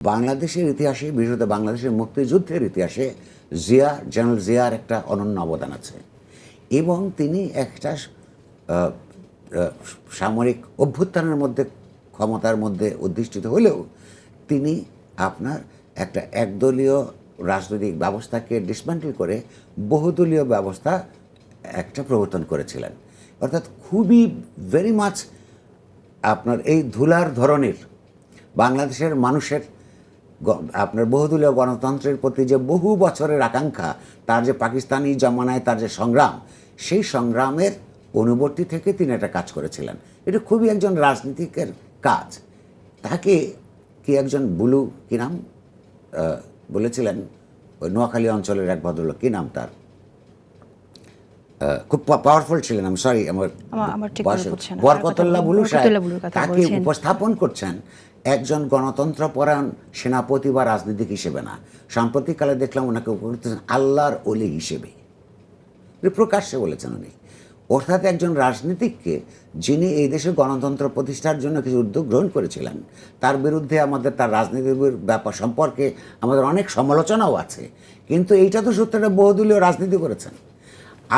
বাংলাদেশের ইতিহাসে, বিশেষত বাংলাদেশের মুক্তিযুদ্ধের ইতিহাসে জেনারেল জিয়ার একটা অনন্য অবদান আছে এবং তিনি একটা সামরিক অভ্যুত্থানের মধ্যে, ক্ষমতার মধ্যে অধিষ্ঠিত হলেও তিনি আপনার একটা একদলীয় রাজনৈতিক ব্যবস্থাকে ডিসম্যান্টেল করে বহুদলীয় ব্যবস্থা একটা প্রবর্তন করেছিলেন। অর্থাৎ খুবই ভেরি মাচ আপনার এই ধুলার ধরনের বাংলাদেশের মানুষের আপনার বহুদলীয় গণতন্ত্রের প্রতি যে বহু বছরের আকাঙ্ক্ষা, তার যে পাকিস্তানি জমানায় তার যে সংগ্রাম, সেই সংগ্রামের অনুবর্তী থেকে তিনি একটা কাজ করেছিলেন। এটা খুবই একজন রাজনীতিকের কাজ। তাকে কি একজন বুলু কি নাম বলেছিলেন, ওই নোয়াখালী অঞ্চলের এক ভদ্রলোক, কি নাম তার, খুব পাওয়ারফুল ছিলেন, আমি সরি আমার বরকতুল্লাহ বুলু সাহেব, তাকে উপস্থাপন করছেন একজন গণতন্ত্রপরায়ণ সেনাপতি বা রাজনীতিক হিসেবে না, সাম্প্রতিককালে দেখলাম ওনাকে করতেছেন আল্লাহর ওলি হিসেবে, প্রকাশ্যে বলেছেন উনি। অর্থাৎ একজন রাজনীতিককে, যিনি এই দেশের গণতন্ত্র প্রতিষ্ঠার জন্য কিছু উদ্যোগ গ্রহণ করেছিলেন, তার বিরুদ্ধে আমাদের তার রাজনীতির ব্যাপার সম্পর্কে আমাদের অনেক সমালোচনাও আছে, কিন্তু এইটা তো সত্যটা বহুদলীয় রাজনীতি করেছেন।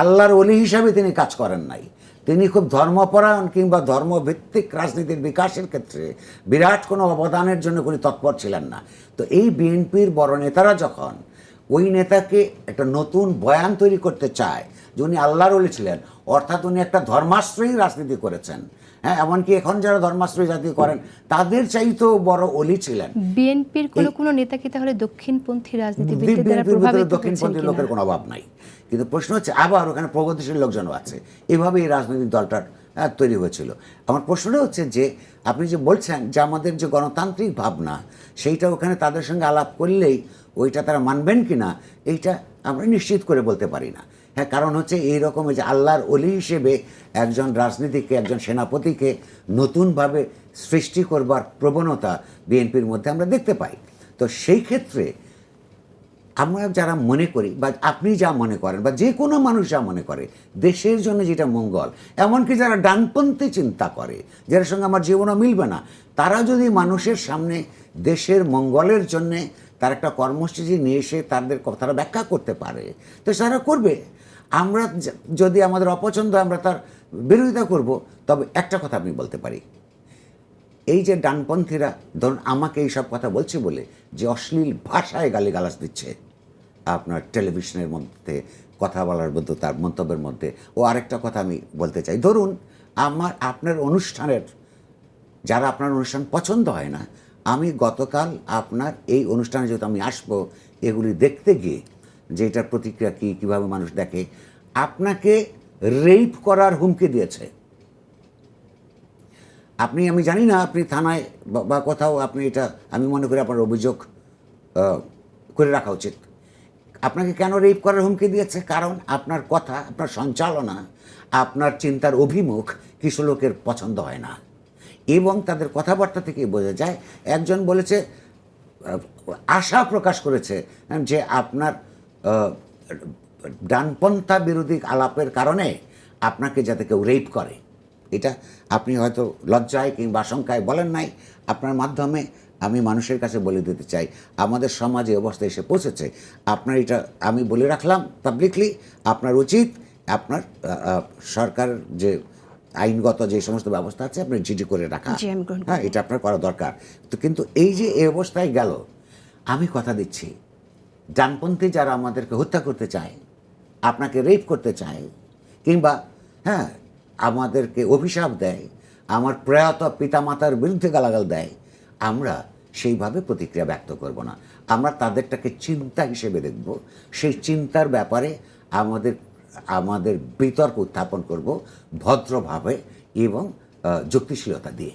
আল্লাহর ওলি হিসাবে তিনি কাজ করেন নাই। তিনি খুব ধর্মপরায়ণ কিংবা ধর্মভিত্তিক রাজনীতির বিকাশের ক্ষেত্রে বিরাট কোনো অবদানের জন্য কোনো তৎপর ছিলেন না। তো এই বিএনপির বড় নেতারা যখন ওই নেতাকে একটা নতুন বয়ান তৈরি করতে চায় যে উনি আল্লাহর ওলি ছিলেন, অর্থাৎ উনি একটা ধর্মাশ্রয়ী রাজনীতি করেছেন, হ্যাঁ, এমনকি এখন যারা ধর্মাশ্রয়ী রাজনীতি করেন তাদের চাইতেও বড় ওলি ছিলেন। বিএনপির কোনো নেতা কি তাহলে দক্ষিণপন্থী রাজনীতিবিদদের দ্বারা প্রভাবিত? প্রভাবিত দক্ষিণপন্থী লোকের কোনো অভাব নাই, কিন্তু প্রশ্ন হচ্ছে আবার ওখানে প্রগতিশীল লোকজনও আছে। এভাবে এই রাজনৈতিক দলটার তৈরি হয়েছিল। আমার প্রশ্নটা হচ্ছে যে আপনি যে বলছেন যে আমাদের যে গণতান্ত্রিক ভাবনা, সেইটা ওখানে তাদের সঙ্গে আলাপ করলেই ওইটা তারা মানবেন কি না, এইটা আমরা নিশ্চিত করে বলতে পারি না। হ্যাঁ, কারণ হচ্ছে এই রকমের যে আল্লাহর ওলি হিসেবে একজন রাজনীতিকে, একজন সেনাপতিকে নতুনভাবে সৃষ্টি করবার প্রবণতা বিএনপির মধ্যে আমরা দেখতে পাই। তো সেই ক্ষেত্রে আমরা যারা মনে করি, বা আপনি যা মনে করেন, বা যে কোনো মানুষ যা মনে করে দেশের জন্য যেটা মঙ্গল, এমনকি যারা ডানপন্থী চিন্তা করে, যার সঙ্গে আমার জীবনও মিলবে না, তারা যদি মানুষের সামনে দেশের মঙ্গলের জন্যে তার একটা কর্মসূচি নিয়ে এসে তাদের কথাটা ব্যাখ্যা করতে পারে, তো তারা করবে। আমরা যদি আমাদের অপছন্দ, আমরা তার বিরোধিতা করব। তবে একটা কথা আমি বলতে পারি, এই যে ডানপন্থীরা ধরুন আমাকে এইসব কথা বলছে বলে যে অশ্লীল ভাষায় গালিগালাজ দিচ্ছে আপনার টেলিভিশনের মধ্যে কথা বলার মধ্যে, তার মন্তব্যের মধ্যে, ও আরেকটা কথা আমি বলতে চাই, ধরুন আপনার অনুষ্ঠানের, যারা আপনার অনুষ্ঠান পছন্দ হয় না, আমি গতকাল আপনার এই অনুষ্ঠানে যেহেতু আমি আসবো এগুলি দেখতে গিয়ে যে এটার প্রতিক্রিয়া কী, কীভাবে মানুষ দেখে, আপনাকে রেপ করার হুমকি দিয়েছে। আমি জানি না আপনি থানায় বা কোথাও আপনি এটা, আমি মনে করি আপনার অভিযোগ করে রাখা উচিত। আপনাকে কেন রেপ করার হুমকি দিয়েছে? কারণ আপনার কথা, আপনার সঞ্চালনা, আপনার চিন্তার অভিমুখ কিছু লোকের পছন্দ হয় না, এবং তাদের কথাবার্তা থেকে বোঝা যায়। একজন বলেছে, আশা প্রকাশ করেছে যে আপনার ডানপন্থা বিরোধী আলাপের কারণে আপনাকে যাতে কেউ রেপ করে। এটা আপনি হয়তো লজ্জায় কিংবা আশঙ্কায় বলেন নাই, আপনার মাধ্যমে আমি মানুষের কাছে বলে দিতে চাই, আমাদের সমাজে অবস্থা এসে পৌঁছেছে। আপনার এটা আমি বলে রাখলাম পাবলিকলি, আপনার উচিত আপনার সরকার যে আইনগত যে সমস্ত ব্যবস্থা আছে আপনি জিডি করে রাখা, হ্যাঁ, এটা আপনার করা দরকার। তো কিন্তু এই যে এই অবস্থায় গেল, আমি কথা দিচ্ছি, ডানপন্থী যারা আমাদেরকে হত্যা করতে চায়, আপনাকে রেপ করতে চায়, কিংবা হ্যাঁ আমাদেরকে অভিশাপ দেয়, আমার প্রয়াত পিতামাতার বিরুদ্ধে গালাগাল দেয়, আমরা সেইভাবে প্রতিক্রিয়া ব্যক্ত করব না। আমরা তাদেরটাকে চিন্তা হিসেবে দেখব, সেই চিন্তার ব্যাপারে আমাদের বিতর্ক উত্থাপন করব ভদ্রভাবে এবং যুক্তিশীলতা দিয়ে।